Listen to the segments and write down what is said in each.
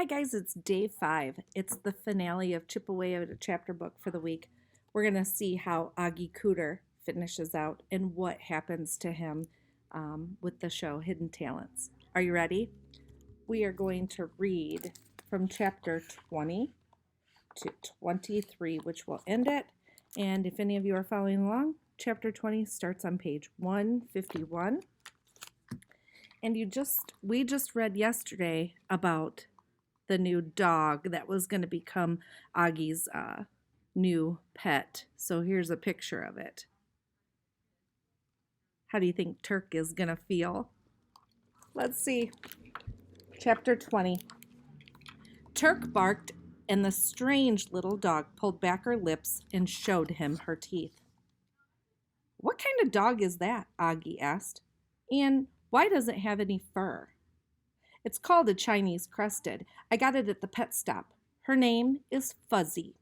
Hi guys, it's day 5. It's the finale of Chip Away at a Chapter book for the week. We're going to see how Oggie Cooder finishes out and what happens to him with the show Hidden Talents. Are you ready? We are going to read from chapter 20 to 23, which will end it. And if any of you are following along, chapter 20 starts on page 151. And we just read yesterday about the new dog that was going to become Augie's new pet. So here's a picture of it. How do you think Turk is going to feel? Let's see. Chapter 20. Turk barked, and the strange little dog pulled back her lips and showed him her teeth. What kind of dog is that? Auggie asked. And why does it have any fur? It's called a Chinese crested. I got it at the pet stop. Her name is Fuzzy.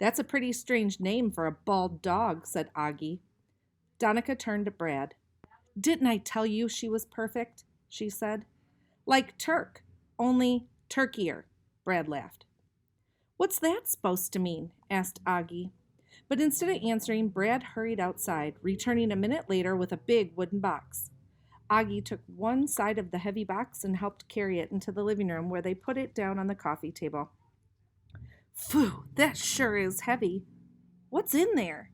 That's a pretty strange name for a bald dog, said Auggie. Donica turned to Brad. Didn't I tell you she was perfect? She said. Like Turk, only turkier, Brad laughed. What's that supposed to mean? Asked Auggie. But instead of answering, Brad hurried outside, returning a minute later with a big wooden box. Auggie took one side of the heavy box and helped carry it into the living room where they put it down on the coffee table. Phew, that sure is heavy. What's in there?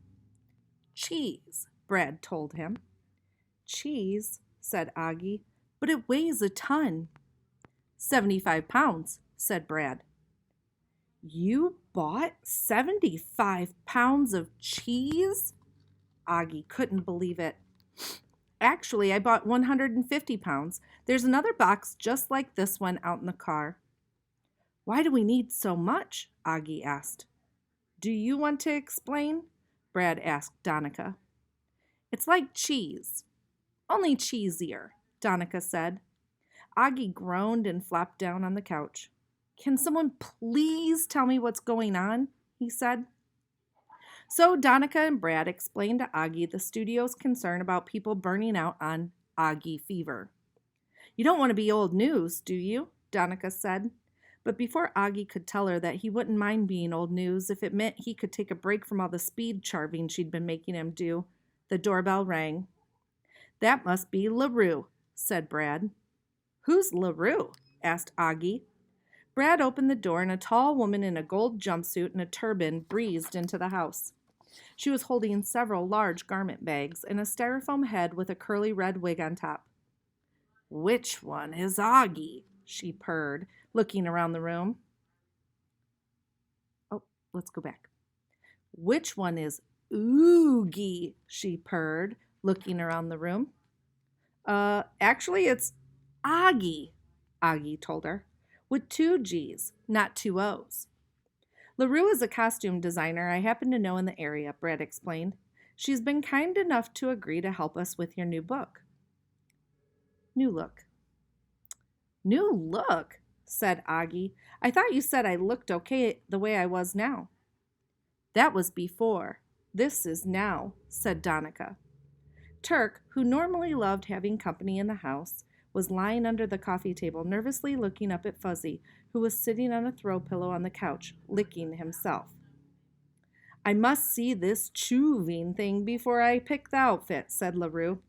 Cheese, Brad told him. Cheese, said Auggie, but it weighs a ton. 75 pounds, said Brad. You bought 75 pounds of cheese? Auggie couldn't believe it. Actually, I bought 150 pounds. There's another box just like this one out in the car. Why do we need so much? Auggie asked. Do you want to explain? Brad asked Donica. It's like cheese. Only cheesier, Donica said. Auggie groaned and flopped down on the couch. Can someone please tell me what's going on? He said. So Donica and Brad explained to Auggie the studio's concern about people burning out on Auggie fever. You don't want to be old news, do you? Donica said. But before Auggie could tell her that he wouldn't mind being old news if it meant he could take a break from all the speed charving she'd been making him do, the doorbell rang. That must be LaRue, said Brad. Who's LaRue? Asked Auggie. Brad opened the door and a tall woman in a gold jumpsuit and a turban breezed into the house. She was holding several large garment bags and a styrofoam head with a curly red wig on top. Which one is Auggie? She purred, looking around the room. Oh, let's go back. Which one is Oggie? She purred, looking around the room. Actually, it's Auggie, Auggie told her, with 2 G's, not 2 O's. LaRue is a costume designer I happen to know in the area, Brad explained. She's been kind enough to agree to help us with your new book. New look. New look, said Auggie. I thought you said I looked okay the way I was now. That was before. This is now, said Donica. Turk, who normally loved having company in the house, was lying under the coffee table, nervously looking up at Fuzzy, who was sitting on a throw pillow on the couch, licking himself. I must see this chooving thing before I pick the outfit, said LaRue.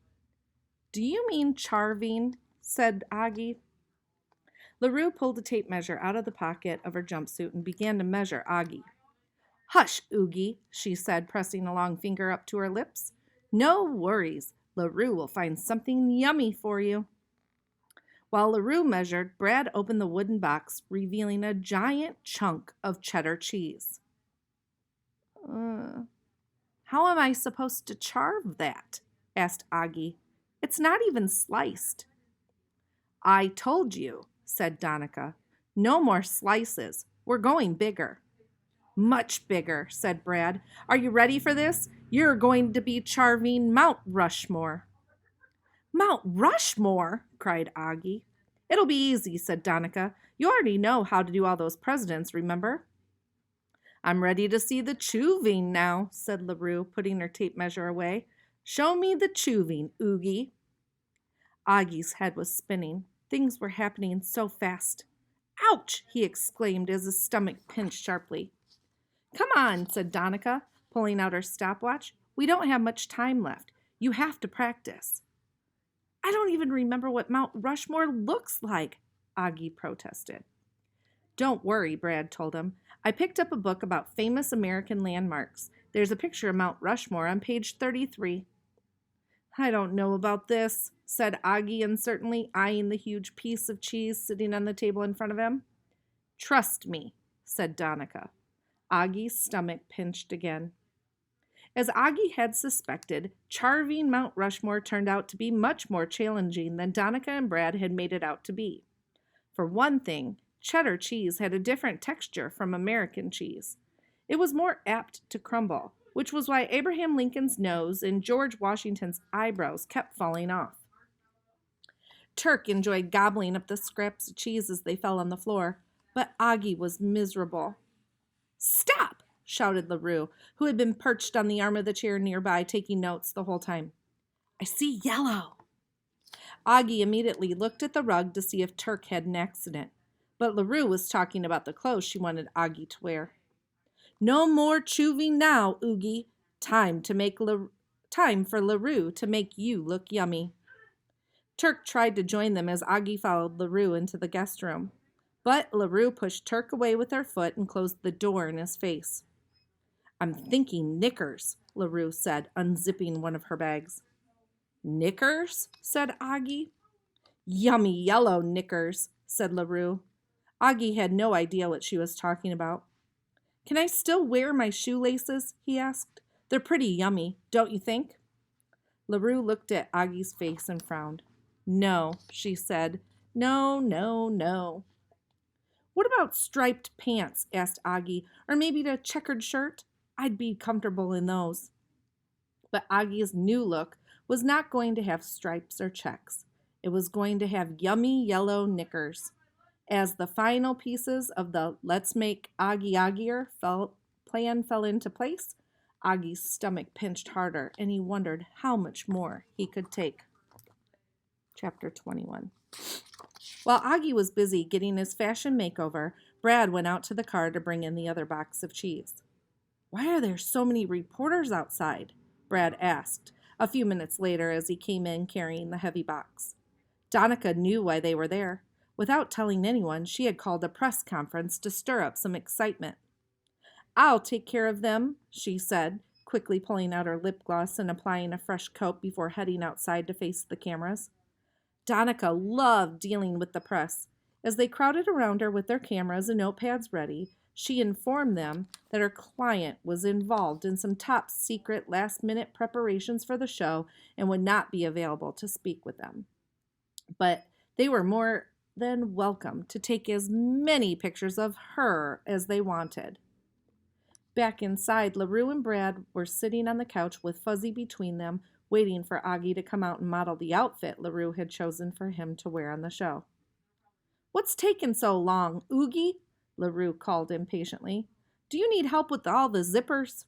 Do you mean charving? Said Auggie. LaRue pulled a tape measure out of the pocket of her jumpsuit and began to measure Auggie. Hush, Oogie, she said, pressing a long finger up to her lips. No worries. LaRue will find something yummy for you. While LaRue measured, Brad opened the wooden box, revealing a giant chunk of cheddar cheese. How am I supposed to charve that? Asked Auggie. It's not even sliced. I told you, said Donica. No more slices. We're going bigger. Much bigger, said Brad. Are you ready for this? You're going to be charving Mount Rushmore. Mount Rushmore? Cried Auggie. It'll be easy, said Donica. You already know how to do all those presidents, remember? I'm ready to see the chooving now, said LaRue, putting her tape measure away. Show me the chooving, Oogie. Augie's head was spinning. Things were happening so fast. Ouch! He exclaimed as his stomach pinched sharply. Come on, said Donica, pulling out her stopwatch. We don't have much time left. You have to practice. I don't even remember what Mount Rushmore looks like, Auggie protested. Don't worry, Brad told him. I picked up a book about famous American landmarks. There's a picture of Mount Rushmore on page 33. I don't know about this, said Auggie uncertainly, eyeing the huge piece of cheese sitting on the table in front of him. Trust me, said Donica. Auggie's stomach pinched again. As Auggie had suspected, carving Mount Rushmore turned out to be much more challenging than Donica and Brad had made it out to be. For one thing, cheddar cheese had a different texture from American cheese. It was more apt to crumble, which was why Abraham Lincoln's nose and George Washington's eyebrows kept falling off. Turk enjoyed gobbling up the scraps of cheese as they fell on the floor, but Auggie was miserable. Stop! Shouted LaRue, who had been perched on the arm of the chair nearby, taking notes the whole time. I see yellow. Auggie immediately looked at the rug to see if Turk had an accident, but LaRue was talking about the clothes she wanted Auggie to wear. No more chewing now, Oogie. Time for LaRue to make you look yummy. Turk tried to join them as Auggie followed LaRue into the guest room, but LaRue pushed Turk away with her foot and closed the door in his face. I'm thinking knickers, LaRue said, unzipping one of her bags. Knickers? Said Auggie. Yummy yellow knickers, said LaRue. Auggie had no idea what she was talking about. Can I still wear my shoelaces? He asked. They're pretty yummy, don't you think? LaRue looked at Auggie's face and frowned. No, she said. No, no, no. What about striped pants? Asked Auggie. Or maybe a checkered shirt? I'd be comfortable in those. But Auggie's new look was not going to have stripes or checks. It was going to have yummy yellow knickers. As the final pieces of the Let's Make Oggie Oggier plan fell into place, Auggie's stomach pinched harder, and he wondered how much more he could take. Chapter 21. While Auggie was busy getting his fashion makeover, Brad went out to the car to bring in the other box of cheese. Why are there so many reporters outside? Brad asked, a few minutes later as he came in carrying the heavy box. Donica knew why they were there. Without telling anyone, she had called a press conference to stir up some excitement. I'll take care of them, she said, quickly pulling out her lip gloss and applying a fresh coat before heading outside to face the cameras. Donica loved dealing with the press. As they crowded around her with their cameras and notepads ready, she informed them that her client was involved in some top-secret last-minute preparations for the show and would not be available to speak with them. But they were more than welcome to take as many pictures of her as they wanted. Back inside, LaRue and Brad were sitting on the couch with Fuzzy between them, waiting for Auggie to come out and model the outfit LaRue had chosen for him to wear on the show. What's taking so long, Oogie? LaRue called impatiently. Do you need help with all the zippers?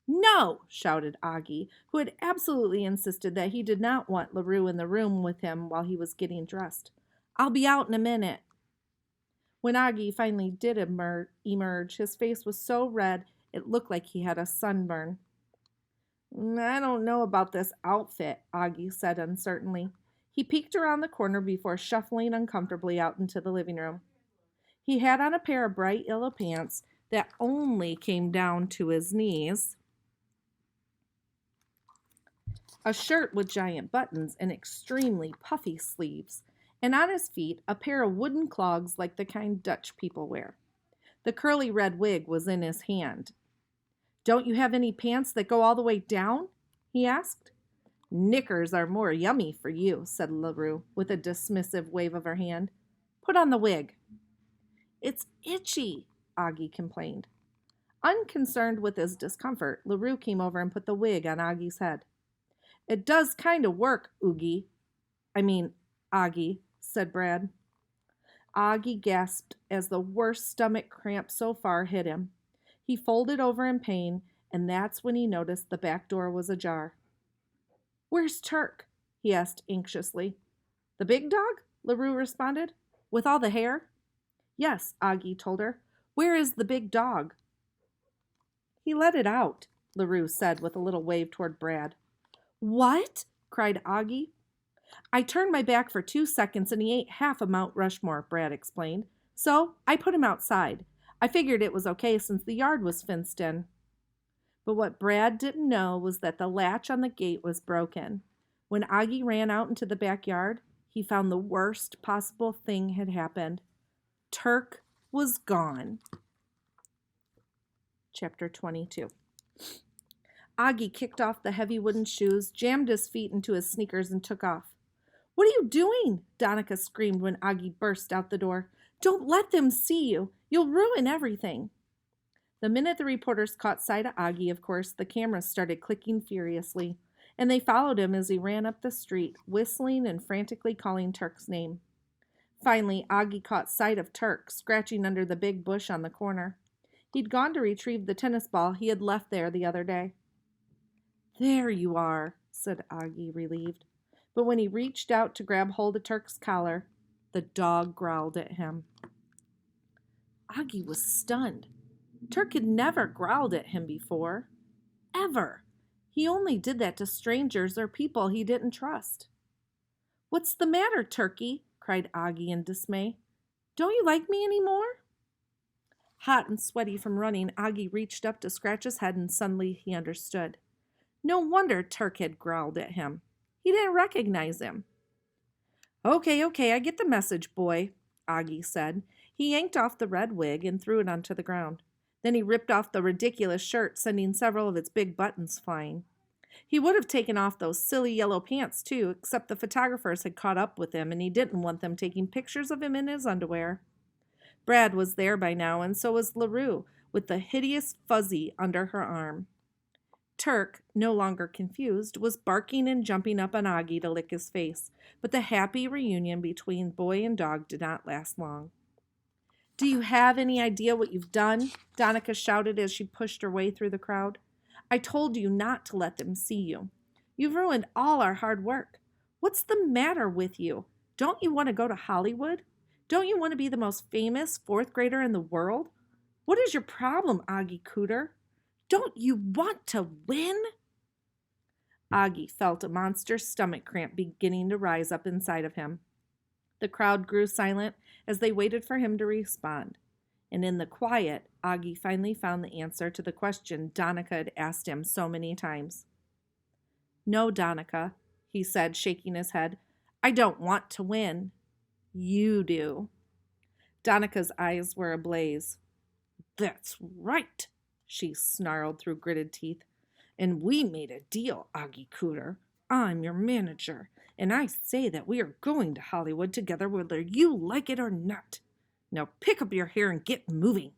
No, shouted Auggie, who had absolutely insisted that he did not want LaRue in the room with him while he was getting dressed. I'll be out in a minute. When Auggie finally did emerge, his face was so red it looked like he had a sunburn. I don't know about this outfit, Auggie said uncertainly. He peeked around the corner before shuffling uncomfortably out into the living room. He had on a pair of bright yellow pants that only came down to his knees, a shirt with giant buttons and extremely puffy sleeves, and on his feet a pair of wooden clogs like the kind Dutch people wear. The curly red wig was in his hand. Don't you have any pants that go all the way down? He asked. Knickers are more yummy for you, said LaRue, with a dismissive wave of her hand. Put on the wig. It's itchy, Auggie complained. Unconcerned with his discomfort, LaRue came over and put the wig on Augie's head. It does kind of work, Auggie, said Brad. Auggie gasped as the worst stomach cramp so far hit him. He folded over in pain, and that's when he noticed the back door was ajar. Where's Turk? He asked anxiously. The big dog? LaRue responded. With all the hair? Yes, Auggie told her. Where is the big dog? He let it out, LaRue said with a little wave toward Brad. What? Cried Auggie. I turned my back for 2 seconds and he ate half of Mount Rushmore, Brad explained. So I put him outside. I figured it was okay since the yard was fenced in. But what Brad didn't know was that the latch on the gate was broken. When Auggie ran out into the backyard, he found the worst possible thing had happened. Turk was gone. Chapter 22. Auggie kicked off the heavy wooden shoes, jammed his feet into his sneakers, and took off. What are you doing? Donica screamed when Auggie burst out the door. Don't let them see you. You'll ruin everything. The minute the reporters caught sight of Auggie, of course, the cameras started clicking furiously, and they followed him as he ran up the street, whistling and frantically calling Turk's name. Finally, Auggie caught sight of Turk, scratching under the big bush on the corner. He'd gone to retrieve the tennis ball he had left there the other day. There you are, said Auggie, relieved. But when he reached out to grab hold of Turk's collar, the dog growled at him. Auggie was stunned. Turk had never growled at him before. Ever. He only did that to strangers or people he didn't trust. What's the matter, Turkey? Cried Auggie in dismay. Don't you like me any more? Hot and sweaty from running, Auggie reached up to scratch his head and suddenly he understood. No wonder Turk had growled at him. He didn't recognize him. Okay, I get the message, boy, Auggie said. He yanked off the red wig and threw it onto the ground. Then he ripped off the ridiculous shirt, sending several of its big buttons flying. He would have taken off those silly yellow pants, too, except the photographers had caught up with him, and he didn't want them taking pictures of him in his underwear. Brad was there by now, and so was LaRue, with the hideous Fuzzy under her arm. Turk, no longer confused, was barking and jumping up on Auggie to lick his face, but the happy reunion between boy and dog did not last long. Do you have any idea what you've done? Donica shouted as she pushed her way through the crowd. I told you not to let them see you. You've ruined all our hard work. What's the matter with you? Don't you want to go to Hollywood? Don't you want to be the most famous fourth grader in the world? What is your problem, Oggie Cooder? Don't you want to win? Auggie felt a monster stomach cramp beginning to rise up inside of him. The crowd grew silent as they waited for him to respond. And in the quiet, Auggie finally found the answer to the question Donica had asked him so many times. No, Donica, he said, shaking his head. I don't want to win. You do. Donica's eyes were ablaze. That's right, she snarled through gritted teeth. And we made a deal, Oggie Cooder. I'm your manager, and I say that we are going to Hollywood together whether you like it or not. Now pick up your hair and get moving.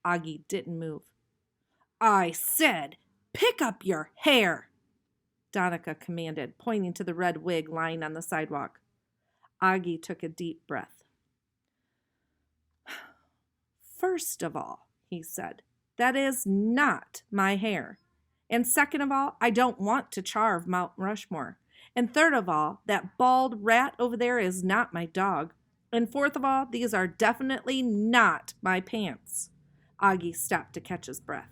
Auggie didn't move. I said, pick up your hair, Donica commanded, pointing to the red wig lying on the sidewalk. Auggie took a deep breath. First of all, he said, that is not my hair. And second of all, I don't want to carve Mount Rushmore. And third of all, that bald rat over there is not my dog. And fourth of all, these are definitely not my pants. Auggie stopped to catch his breath.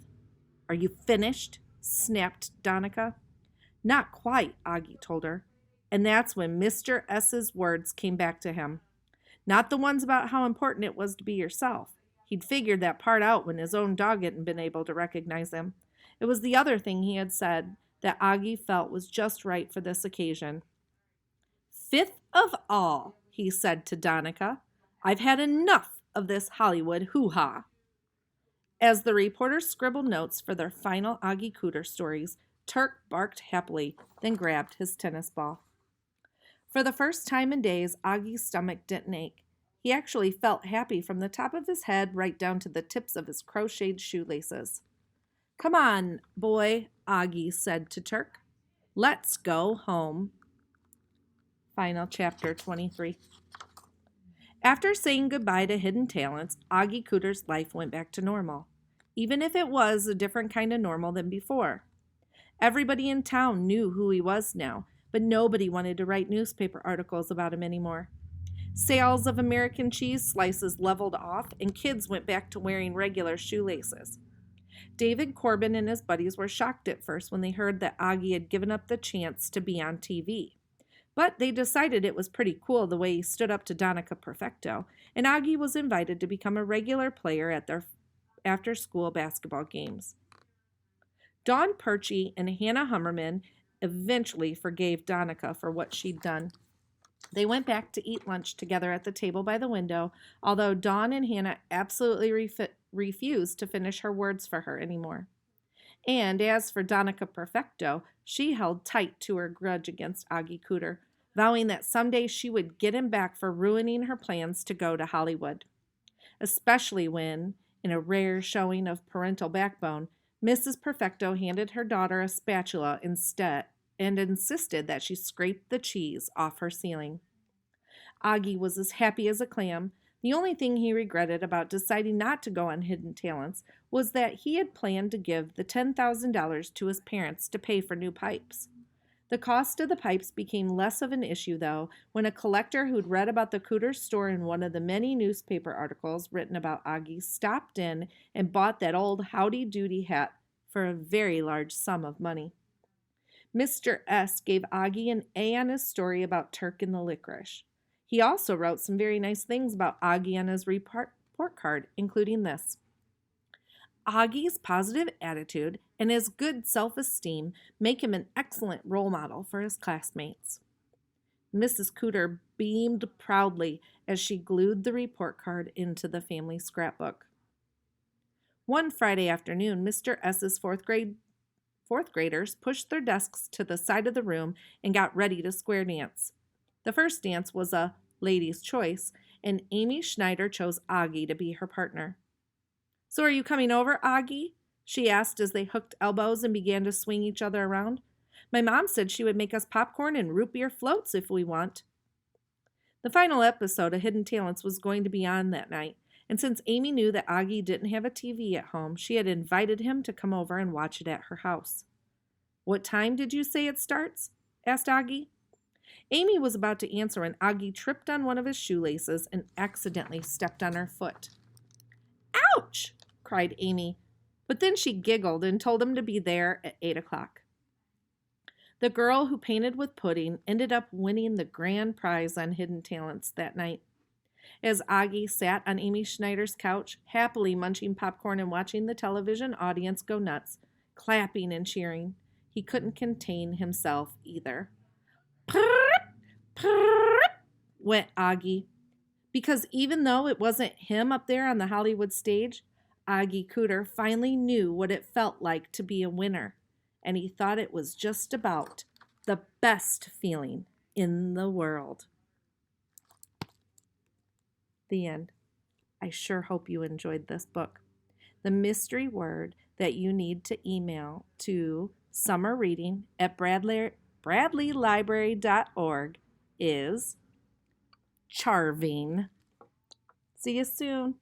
Are you finished? Snapped Donica. Not quite, Auggie told her. And that's when Mr. S.'s words came back to him. Not the ones about how important it was to be yourself. He'd figured that part out when his own dog hadn't been able to recognize him. It was the other thing he had said that Auggie felt was just right for this occasion. Fifth of all, he said to Donica, I've had enough of this Hollywood hoo-ha. As the reporters scribbled notes for their final Oggie Cooder stories, Turk barked happily, then grabbed his tennis ball. For the first time in days, Augie's stomach didn't ache. He actually felt happy from the top of his head right down to the tips of his crocheted shoelaces. Come on, boy, Auggie said to Turk. Let's go home. Final chapter 23. After saying goodbye to hidden talents, Oggie Cooder's life went back to normal, even if it was a different kind of normal than before. Everybody in town knew who he was now, but nobody wanted to write newspaper articles about him anymore. Sales of American cheese slices leveled off, and kids went back to wearing regular shoelaces. David Corbin and his buddies were shocked at first when they heard that Auggie had given up the chance to be on TV. But they decided it was pretty cool the way he stood up to Donica Perfecto, and Auggie was invited to become a regular player at their after-school basketball games. Dawn Perchie and Hannah Hummerman eventually forgave Donica for what she'd done. They went back to eat lunch together at the table by the window, although Dawn and Hannah absolutely refused to finish her words for her anymore. And as for Donica Perfecto, she held tight to her grudge against Oggie Cooder, vowing that someday she would get him back for ruining her plans to go to Hollywood. Especially when, in a rare showing of parental backbone, Mrs. Perfecto handed her daughter a spatula instead and insisted that she scrape the cheese off her ceiling. Auggie was as happy as a clam. The only thing he regretted about deciding not to go on Hidden Talents was that he had planned to give the $10,000 to his parents to pay for new pipes. The cost of the pipes became less of an issue, though, when a collector who'd read about the Cooder's store in one of the many newspaper articles written about Auggie stopped in and bought that old howdy-doody hat for a very large sum of money. Mr. S. gave Auggie an A on his story about Turk and the licorice. He also wrote some very nice things about Auggie on his report card, including this. Auggie's positive attitude and his good self-esteem make him an excellent role model for his classmates. Mrs. Cooder beamed proudly as she glued the report card into the family scrapbook. One Friday afternoon, Mr. S.'s fourth graders pushed their desks to the side of the room and got ready to square dance. The first dance was a lady's choice, and Amy Schneider chose Auggie to be her partner. "So are you coming over, Auggie?" she asked as they hooked elbows and began to swing each other around. "My mom said she would make us popcorn and root beer floats if we want." The final episode of Hidden Talents was going to be on that night, and since Amy knew that Auggie didn't have a TV at home, she had invited him to come over and watch it at her house. "What time did you say it starts?" asked Auggie. Amy was about to answer when Auggie tripped on one of his shoelaces and accidentally stepped on her foot. "Ouch!" cried Amy, but then she giggled and told him to be there at 8 o'clock. The girl who painted with pudding ended up winning the grand prize on Hidden Talents that night. As Auggie sat on Amy Schneider's couch, happily munching popcorn and watching the television audience go nuts, clapping and cheering, he couldn't contain himself either. "Prrrt, prrrt," went Auggie. Because even though it wasn't him up there on the Hollywood stage, Oggie Cooder finally knew what it felt like to be a winner, and he thought it was just about the best feeling in the world. The end. I sure hope you enjoyed this book. The mystery word that you need to email to summerreading@bradleylibrary.org is charving. See you soon.